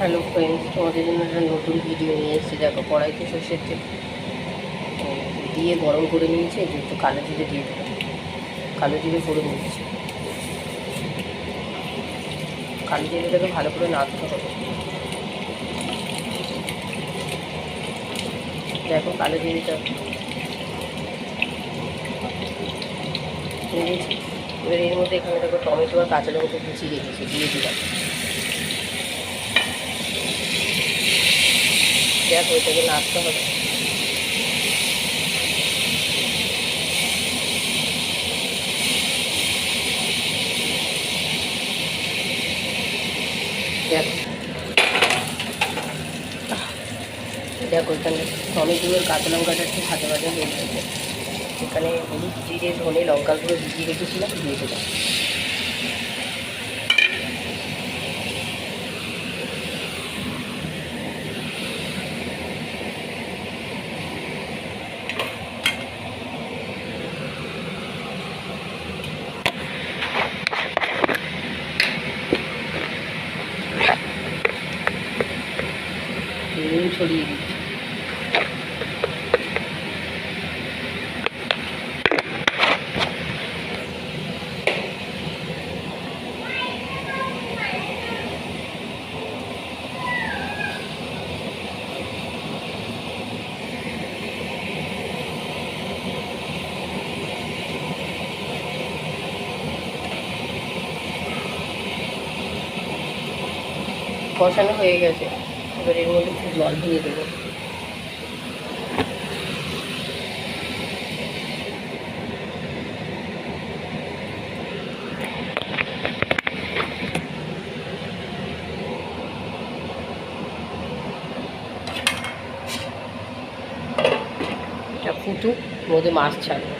Hello friends, তোমাদের জন্য একটা নতুন ভিডিও নিয়ে এসেছি। দেখো, কড়াইতে সর্ষের তেল দিয়ে গরম করে নিয়েছি, একটু কালো জিরে দিয়ে দিলাম। কালো জিরে করে নিচ্ছি। কালো জিরেটাকে ভালো করে নাড়তে হবে। দেখো, কালো জিরেটা নিয়েছি। এবার এর মধ্যে এখানে দেখো টমেটো আর কাঁচা লঙ্কা কুচি রেখেছি, দিয়ে দিলাম। দেখো, এটাকে নাড়তে হবে। দেখো দেখো এখানে টমেটো আর কাঁচা লঙ্কাটা একটু ভাজা ভাজা হয়ে গেছে। এখানে হলুদ, জিরে, ধনে, লঙ্কা গুঁড়ো ভিজিয়ে রেখেছিলাম, দিয়ে দিলাম। নুন ছড়িয়ে দিচ্ছি। কষানো হয়ে গেছে, এবার এর মধ্যে একটু জল দিয়ে দেবো। এটা ফুটুক, মধ্যে মাছ ছাড়বো।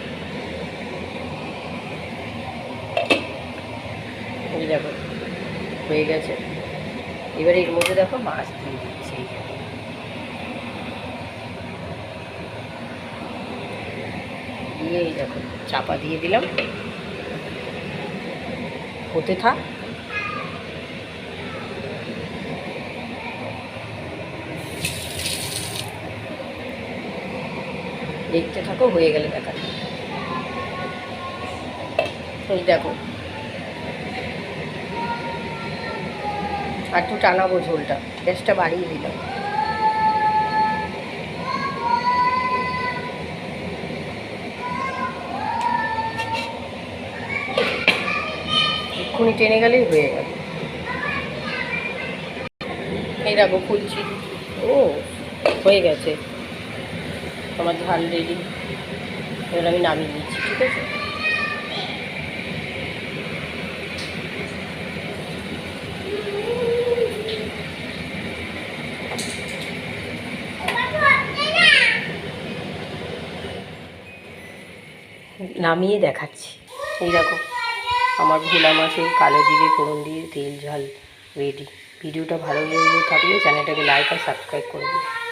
এই দেখো হয়ে গেছে। এবারে এর মধ্যে দেখো মাছ দিয়ে দিচ্ছি। দিয়ে এই দেখো চাপা দিয়ে দিলাম, হতে থাক। দেখতে থাকো, হয়ে গেলে দেখা। এই দেখো, আর একটু টানাবো ঝোলটা, গ্যাসটা বাড়িয়ে দিলাম। এক্ষুনি টেনে গেলেই হয়ে গেল। এই দেখো খুলছি। ও, হয়ে গেছে আমার ঝাল রেডি। এবার আমি নামিয়ে নিচ্ছি, ঠিক আছে। নামিয়ে দেখাচ্ছি। এই দেখো আমার ভোলা মাছের কালো জিরে ফোড়ন দিয়ে তেল ঝাল রেডি। ভিডিওটা ভালো লেগে থাকলে চ্যানেলটাকে লাইক আর সাবস্ক্রাইব করে দিন।